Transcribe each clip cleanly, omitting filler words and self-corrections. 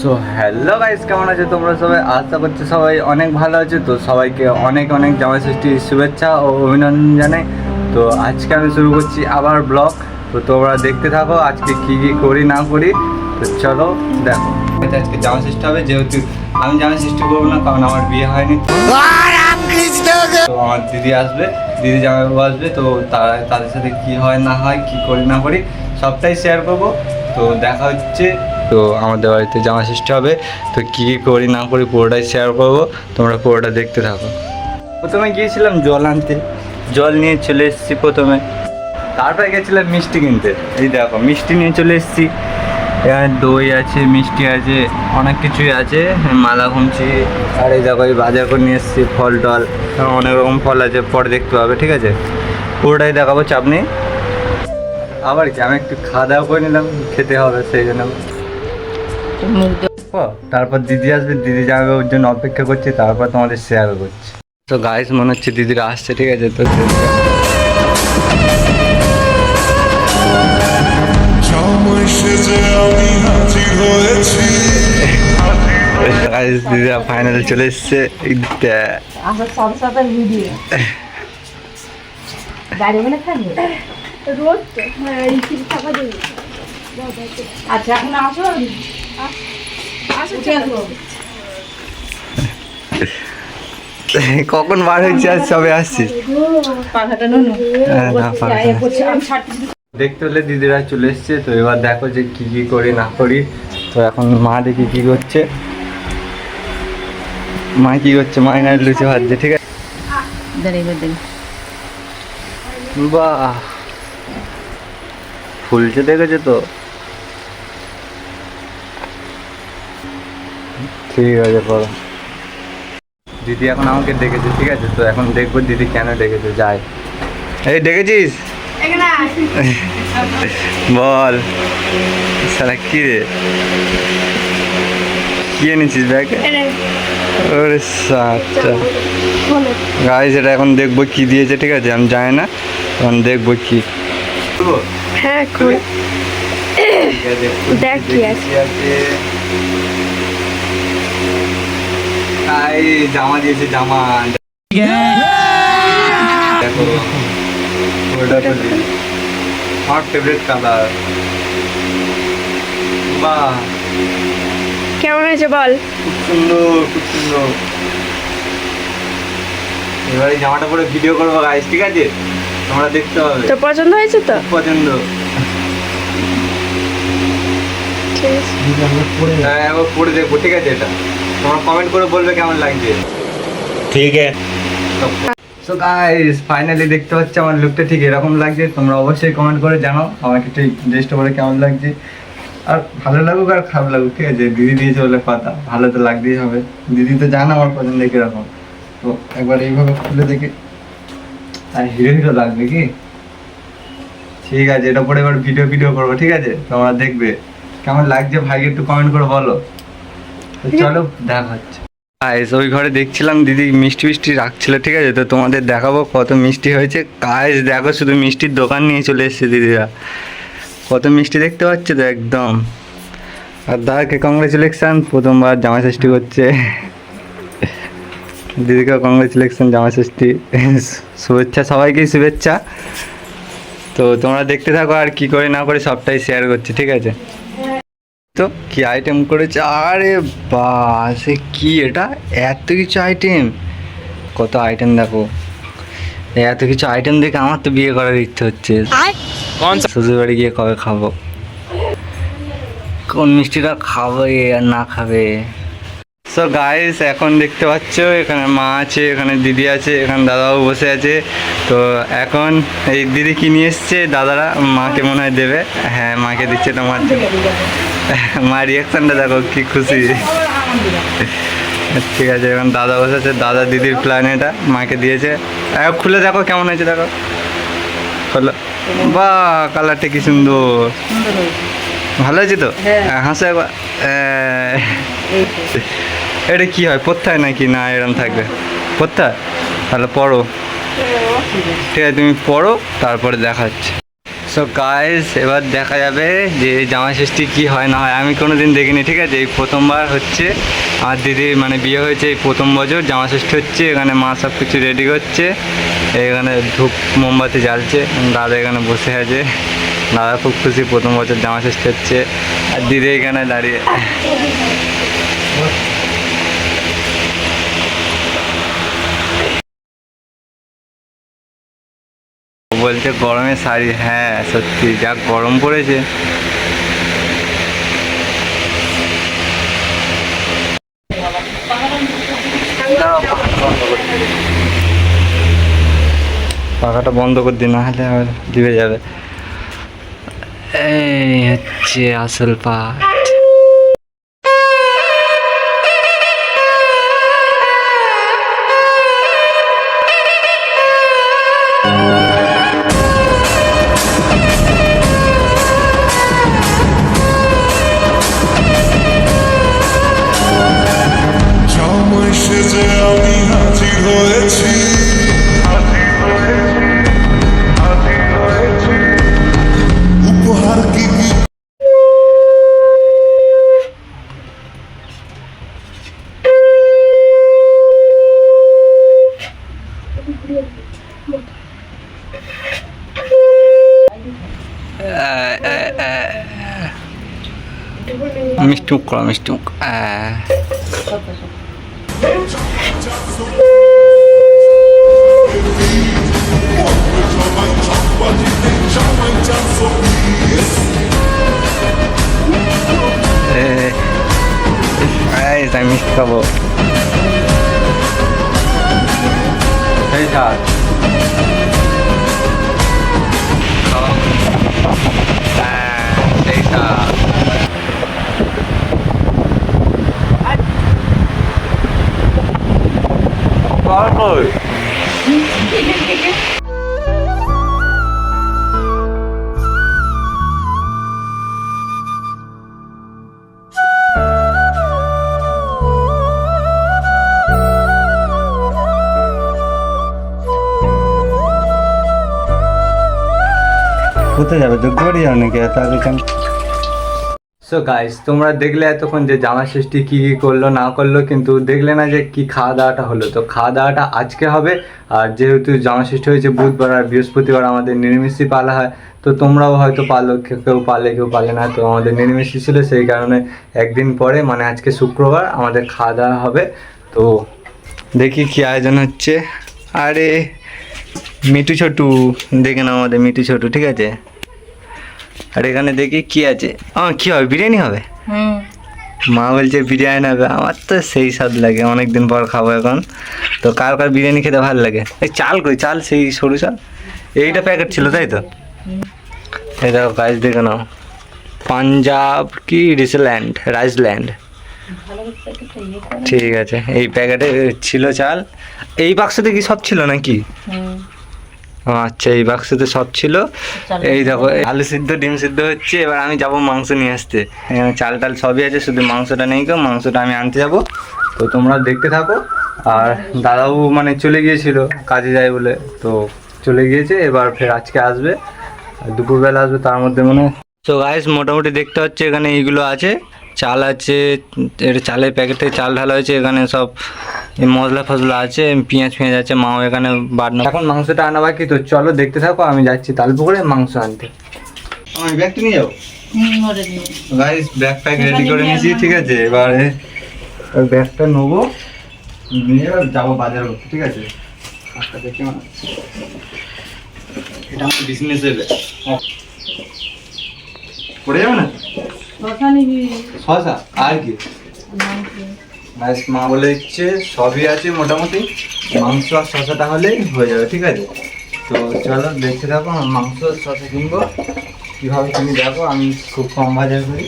So hello guys, কেমন আছে তোমরা সবাই? আশা করছি সবাই অনেক ভালো আছে। তো সবাইকে অনেক অনেক জামাই ষষ্ঠীর শুভেচ্ছা ও অভিনন্দন জানাই। তো আজকে আমি শুরু করছি আবার ব্লগ। তো তোমরা দেখতে থাকো আজকে কী কী করি না করি। তো চলো দেখো। আজকে জামাই ষষ্ঠী হবে, যেহেতু আমি জামাই ষষ্ঠী করবো না, কারণ আমার বিয়ে হয়নি। তো আমার দিদি আসবে, দিদি জামাইবাবু আসবে। তো তাদের সাথে কি হয় না হয়, কি করি না করি সবটাই শেয়ার করবো। তো দেখা হচ্ছে। তো আমাদের বাড়িতে জামা ষষ্ঠী হবে, তো কী কী করি না করি পুরোটাই শেয়ার করবো। তোমরা পুরোটা দেখতে থাকো। প্রথমে গিয়েছিলাম জল আনতে, জল নিয়ে চলে এসেছি প্রথমে। তারপরে গেছিলাম মিষ্টি কিনতে। এই দেখো মিষ্টি নিয়ে চলে এসেছি। এখানে দই আছে, মিষ্টি আছে, অনেক কিছুই আছে, মালা ঘুমছি। আর এই দেখো এই বাজার করে নিয়ে এসেছি ফল টল, অনেক রকম ফল আছে, পরে দেখতে পাবে, ঠিক আছে? পুরোটাই দেখাবো, চাপ নেই। আবার কি আমি একটু খাওয়া দাওয়া করে নিলাম, খেতে হবে সেই জন্য। তারপর দিদি আসবে, দিদি যাবে, ওর জন্য অপেক্ষা করছি, তারপর তোমাদের শেয়ার করছি। তো গাইস মনে হচ্ছে দিদিরা আসছে, ঠিক আছে? তো দিদিরা ফাইনাল চলে এসছে। আচ্ছা এখন আসো কখন বার হয়েছে, আজ সবে আসছি। দেখতে হলে দিদিরা চলে এসছে। তো এবার দেখো যে কি কি করি না করি। তো এখন মা দেখি কি করছে, মা কি করছে, মা এখানে লুচি ভাজছে, ঠিক আছে? বাহ, ফুলছে, দেখেছো তো? ঠিক আছে করো। দিদি এখন আমাকে ডেকেছে, ঠিক আছে? তো এখন দেখবো দিদি কেন ডেকেছে। যাই, এই ডেকেছিস? বল সারা কি রে, কি এনেছিস ব্যাগে? ওরে আচ্ছা গাইস, এটা এখন দেখবো কি দিয়েছে, ঠিক আছে? আমি জানি না, এখন দেখবো কি। হ্যাঁ দেখ কি আছে। জামা দিয়েছে, জামা দেখো, আমার ফেভারিট কালার। বাহ, কেমন হয়েছে বল? খুব সুন্দর, খুব সুন্দর। এবার এই জামাটা পরে ভিডিও করবো গাইস, ঠিক আছে? তোমরা দেখতে হবে। তো পছন্দ হয়েছে তো? পছন্দ। হ্যাঁ একবার পরে দেখবো, ঠিক আছে? এটা তোমরা কমেন্ট করে বলবে কেমন লাগছে, ঠিক আছে? সো গাইস ফাইনালি দেখতে পাচ্ছি আমার লুকটা ঠিক এরকম লাগছে। তোমরা অবশ্যই কমেন্ট করে জানাও আমাকে ঠিক ড্রেসটা পরে কেমন লাগছে। আর ভালো লাগুক আর খারাপ লাগুক, ঠিক আছে? দিদি দিয়েছে বলে কথা, ভালো তো লাগতেই হবে। দিদি তো জানো আমার পছন্দ কিরকম। তো একবার এইভাবে খুলে দেখে, আর হিরো হিরো লাগবে কি? ঠিক আছে, এটা পরে এবার ভিডিও করবো, ঠিক আছে? তোমরা দেখবে কেমন লাগছে। ভাই একটু কমেন্ট করে বলো। তো চলো দেখা হচ্ছে। গাইস ওই ঘরে দেখছিলাম দিদি মিষ্টি মিষ্টি রাখছিল, ঠিক আছে? তো তোমাদের দেখাবো কত মিষ্টি হয়েছে। গাইস দেখো, শুধু মিষ্টির দোকান নিয়ে চলে এসেছে দিদিরা। কত মিষ্টি দেখতে পাচ্ছে তো একদম। আর দাদাকে কংগ্রেচুলেশন, প্রথমবার জামাই ষষ্ঠী করছে। দিদিকে কংগ্রেচুলেশন, জামাই ষষ্ঠী শুভেচ্ছা, সবাইকেই শুভেচ্ছা। তো তোমরা দেখতে থাকো, আর কি করে না করে সবটাই শেয়ার করছি, ঠিক আছে? তো কি আইটেম করেছে, আরে বাহ, সে কি এটা, এত কিছু আইটেম, কত আইটেম দেখো। এত কিছু আইটেম দেখে আমার তো বিয়ে করার ইচ্ছে হচ্ছে। শ্বশুর বাড়ি গিয়ে কবে খাবো, কোন মিষ্টিটা খাবে আর না খাবে। সো গাইস এখন দেখতে পাচ্ছ এখানে মা আছে, এখানে দিদি আছে, এখানে দাদাও বসে আছে। তো এখন এই দিদি কি নিয়ে এসছে, দাদারা মাকে মনে হয় দেবে। হ্যাঁ মাকে দিচ্ছে, তোমার মা রিয়াকশনটা দেখো, কি খুশি। ঠিক আছে, এখন দাদা বসে আছে, দাদা দিদির প্ল্যান এটা, মাকে দিয়েছে। খুলে দেখো কেমন হয়েছে, দেখো খোলো। বাহ, কালারটা কি সুন্দর, ভালো হয়েছে তো? হাসো একবার। এটা কি হয়, পড়তে হয় নাকি? না এরকম থাকবে, পড়তে হয়? তাহলে পড়ো, ঠিক আছে? তুমি পড়ো, তারপরে দেখাচ্ছে। সো গাইস এবার দেখা যাবে যে জামাই ষষ্ঠী কী হয় না হয়। আমি কোনো দিন দেখিনি, ঠিক আছে। এই প্রথমবার হচ্ছে আমার দিদি মানে বিয়ে হয়েছে এই প্রথম বছর জামাই ষষ্ঠী হচ্ছে। এখানে মা সব কিছু রেডি করছে, এখানে ধূপ মোমবাতি জ্বালছে, দাদা এখানে বসে আছে। দাদা খুব খুশি, প্রথম বছর জামাই ষষ্ঠী হচ্ছে। আর দিদি এখানে দাঁড়িয়ে বলছে গরমে শাড়ি। হ্যাঁ সত্যি যা গরম পড়েছে। পাখাটা বন্ধ করে দিই, না হলে আবার দিবে যাবে। এই হচ্ছে আসল পাঠ। জামাই সেজে আমি হাজির হয়েছি, উপহার কি কি মিষ্টুক করা মিষ্টুক। আমি মিষ্টি খাবো। সেই স্বাদ। সেই স্বাদ। কোথায় যাবে? দুর্গবাড়ি যাও নাকি তাহলে কেন? সো গাইস তোমরা দেখলে এতক্ষণ যে জামাই ষষ্ঠী কী কী করলো না করলো, কিন্তু দেখলে না যে কি খাওয়া দাওয়াটা হলো। তো খাওয়া দাওয়াটা আজকে হবে। আর যেহেতু জামাই ষষ্ঠী হয়েছে বুধবার আর বৃহস্পতিবার আমাদের নিরামিষই পালা হয়, তো তোমরাও হয়তো পালো, কেউ পালে কেউ পালে না। তো আমাদের নিরামিষই ছিল, সেই কারণে একদিন পরে মানে আজকে শুক্রবার আমাদের খাওয়া দাওয়া হবে। তো দেখি কী আয়োজন হচ্ছে। আরে মিঠু ছোটু, দেখে নাও আমাদের মিঠু ছোটু, ঠিক আছে। আর এখানে দেখি কি আছে। কি হবে? বিরিয়ানি হবে। মা বলছে বিরিয়ানি হবে। আমার তো সেই স্বাদ লাগে, অনেক দিন পর খাবো এখন। তো কার কার বিরিয়ানি খেতে ভালো লাগে? এই চাল কই? চাল সেই সরু চাল, এইটা প্যাকেট ছিল তাই তো। এই দেখো গাইস, দেখে নাও, পাঞ্জাব কি রাইসল্যান্ড। ঠিক আছে, এই প্যাকেটে ছিল চাল। এই বাক্সতে কি সব ছিল নাকি? আচ্ছা, এই বাক্সতে সব ছিল। এই দেখো আলু সিদ্ধ ডিম সিদ্ধ হচ্ছে। এবার আমি যাব মাংস নিয়ে আসতে। এখানে চাল টাল সবই আছে, শুধু মাংসটা নেই। কেউ মাংসটা আমি আনতে যাব। তো তোমরা দেখতে থাকো। আর দাদাও মানে চলে গিয়েছিল কাজে যায় বলে, তো চলে গিয়েছে। এবার ফের আজকে আসবে, দুপুরবেলা আসবে। তার মধ্যে মনে হয় তো গাইস মোটামুটি দেখতে হচ্ছে এখানে এইগুলো আছে। চাল আছে, এটা চালের প্যাকেটে চাল ঢালা হয়েছে। এখানে সব মশলা ফসলা আছে, পেঁয়াজ আছে। মাও এখানে বাটনা। এখন মাংসটা আনা বাকি, তো চলো দেখতে থাকো। আমি যাচ্ছি তালপুকুরে মাংস আনতে। আমার ব্যাগটা নিয়ে যাবো গাইস, ব্যাগ প্যাক রেডি করে নিয়েছি, ঠিক আছে। এবারে ওই ব্যাগটা নেবো, নিয়ে যাবো বাজার করতে, ঠিক আছে। দেখে এটা আমার বিজনেসের ব্যাগ, পড়ে যাবে না। শশা আর কি? মা বলে দিচ্ছে সবই আছে মোটামুটি, মাংস আর শশাটা হলেই হয়ে যাবে, ঠিক আছে। তো চলো দেখতে থাকো। আমার মাংস শশা কিনবো, কীভাবে কিনি দেখো। আমি খুব কম বাজার করি।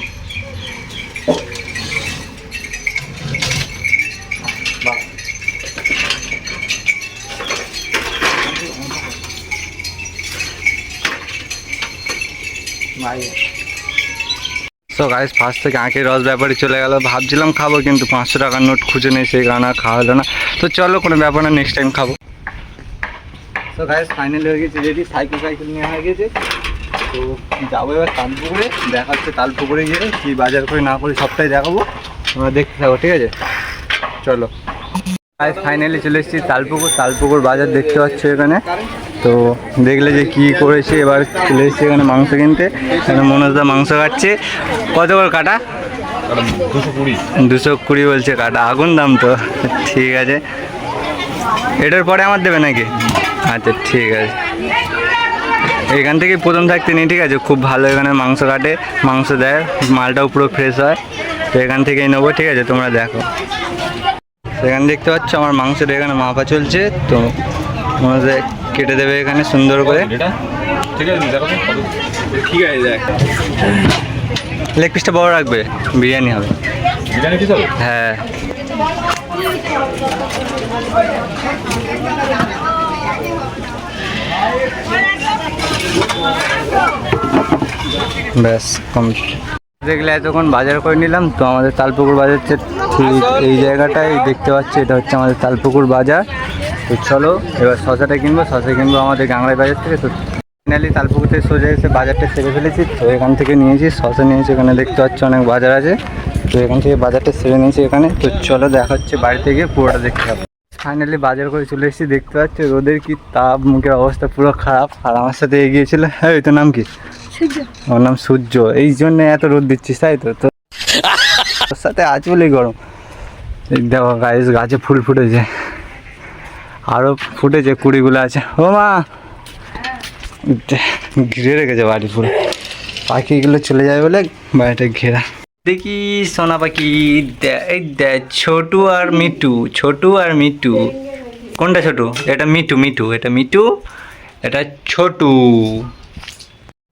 সো গাইস ফার্স্ট থেকে আঁকের রস ব্যাপারে চলে গেল। ভাবছিলাম খাবো, কিন্তু 500 টাকার নোট খুঁজে নেই, সেই কারণে আর খাওয়া হলো না। তো চলো কোনো ব্যাপার না, নেক্সট টাইম খাবো। তো গাইস ফাইনালি হয়ে গেছে রেডি। সাইকেল নিয়ে হয়ে গেছে। তো যাবো এবার তালপুকুরে, দেখা হচ্ছে তালপুকুরে গিয়ে কী বাজার করে না করি সবটাই দেখাবো, তোমরা দেখতে থাকো, ঠিক আছে? চলো। আজ ফাইনালি চলে এসেছি তালপুকুর বাজার দেখতে পাচ্ছ এখানে। তো দেখলে যে কি করেছে, এবার চলে এসেছি এখানে মাংস কিনতে। এখানে মনোজদা মাংস কাটছে। কত করে কাটা? 220 বলছে কাটা, আগুন দাম তো। ঠিক আছে, এটার পরে আমার দেবে নাকি? আচ্ছা ঠিক আছে, এখান থেকে প্রথম থাকতে নেই, ঠিক আছে? খুব ভালো এখানে মাংস কাটে, মাংস দেয়, মালটাও পুরো ফ্রেশ হয়। তো এখান থেকেই নেবো, ঠিক আছে? তোমরা দেখো, এখানে দেখতে পাচ্ছ আমার মাংসটা এখানে মাপা চলছে। তো আমাদের কেটে দেবে এখানে সুন্দর করে, ঠিক আছে? দেখো ঠিক আছে, দেখ লেগ পিসটা বড় রাখবে, বিরিয়ানি হবে। বিরিয়ানি পিস হবে? হ্যাঁ। ব্যাস কমপ্লিট। দেখলে এতক্ষণ বাজার করে নিলাম। তো আমাদের তালপুকুর বাজার ঠিক এই জায়গাটায় দেখতে পাচ্ছি, এটা হচ্ছে আমাদের তালপুকুর বাজার। তো চলো এবার শশাটা কিনবো, শশা কিনবো আমাদের গাংরাই বাজার থেকে। তো ফাইনালি তালপুকুর থেকে সোজা এসে বাজারটা সেরে ফেলেছি। তো এখান থেকে নিয়েছি শশা, নিয়েছি, এখানে দেখতে পাচ্ছি অনেক বাজার আছে। তো এখান থেকে বাজারটা সেরে নিয়েছি এখানে। তো চলো দেখা হচ্ছে বাড়িতে গিয়ে পুরোটা দেখতে হবে। ফাইনালি বাজার করে চলে এসেছি, দেখতে পাচ্ছি রোদের কি তাপ, মুখের অবস্থা পুরো খারাপ। আর আমার সাথে এগিয়েছিল, হ্যাঁ তোর নাম কি? ওর নাম সূর্য। এই জন্য এত রোদ দিচ্ছিস, তাই তো? তোর সাথে আজ বলেই গরম। দেখো গাছ, গাছে ফুল ফুটেছে, আরও ফুটেছে, কুড়িগুলো আছে। ও মা, ঘিরে রেখেছে বাড়ি পুরো, পাখিগুলো চলে যায় বলে বাড়িটা ঘেরা। দেখি সোনা পাখি, এই দেখ ছোটু আর মিটু, ছোটু আর মিটু। কোনটা ছোটু? এটা মিটু, এটা মিটু, এটা ছোটু।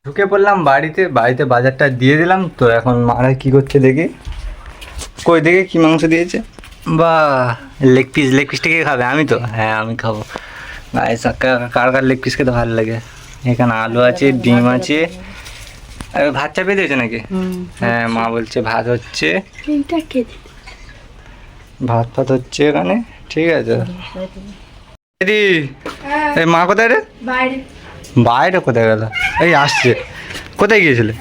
ঢুকে পড়লাম বাড়িতে বাজারটা দিয়ে দিলাম। তো এখন মারা কি করছে দেখি, কই দেখে কি মাংস দিয়েছে। বা লেগ পিসটা কে খাবে? আমি তো, হ্যাঁ আমি খাবো। গাইস কার লেগ পিস খেতে ভালো লাগে। এখানে আলু আছে, ডিম আছে। ভাত চাপিয়ে দিয়েছে নাকি? হ্যাঁ, মা বলছে ভাত হচ্ছে, ভাত হচ্ছে এখানে, ঠিক আছে? এই মা কোথায় রে? বাইরে কোথায় গেল? এই আসছে। কোথায় গিয়েছিলে?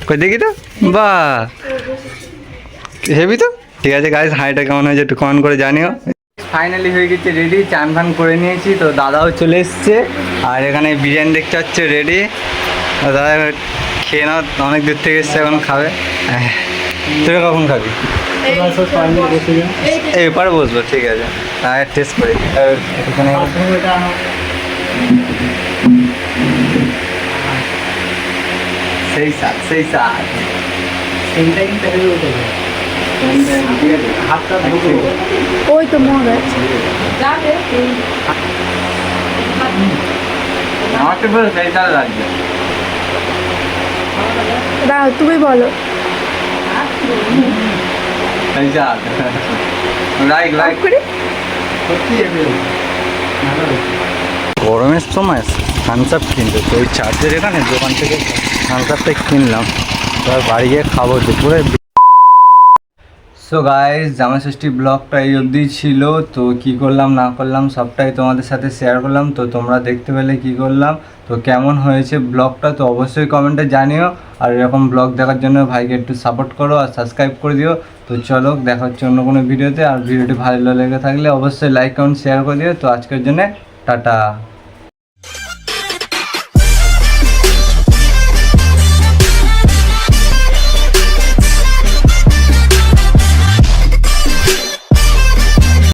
কই দেখি তো। বা হেবি তো। ঠিক আছে গাইস, হাঁড়িটা কেমন হয়েছে একটু কমেন্ট করে জানিও। ফাইনালি হয়ে গেছে রেডি, চান ফান করে নিয়েছি। তো দাদাও চলে এসছে, আর এখানে বিরিয়ানি দেখতে হচ্ছে রেডি। দাদা খেয়ে নাও, অনেক দূর থেকে এসছে, এখন খাবে। তুই কখন খাবি? এই এপারে বসবো, ঠিক আছে? টেস্ট করি এখানে। সেই স্বাদ, সেই স্বাদ। ওই তো মনে আছে। আমার তো পুরো সেই স্বাদ লাগছে। দাও তুমি বলো। সেই স্বাদ, লাইক করে। গরমের সময় থামস আপ কিনতে, তো ওই চার্জের এখানে দোকান থেকে থামস আপটা কিনলাম। এবার বাড়ি গিয়ে খাবো দুপুরে। সো গাইস, জামাই ষষ্ঠী ব্লগটা এই অবধি ছিল। তো কি করলাম না করলাম সবটাই তোমাদের সাথে শেয়ার করলাম। তো তোমরা দেখতে পেলে কি করলাম। তো কেমন হয়েছে ব্লগটা তো অবশ্যই কমেন্টে জানিও। আর এরকম ব্লগ দেখার জন্য ভাইকে একটু সাপোর্ট করো আর সাবস্ক্রাইব করে দিও। তো চলো দেখা হচ্ছে অন্য কোনো ভিডিওতে। আর ভিডিওটি ভালো লেগে থাকলে অবশ্যই লাইক কমেন্ট শেয়ার করে দিও। তো আজকের জন্য টাটা।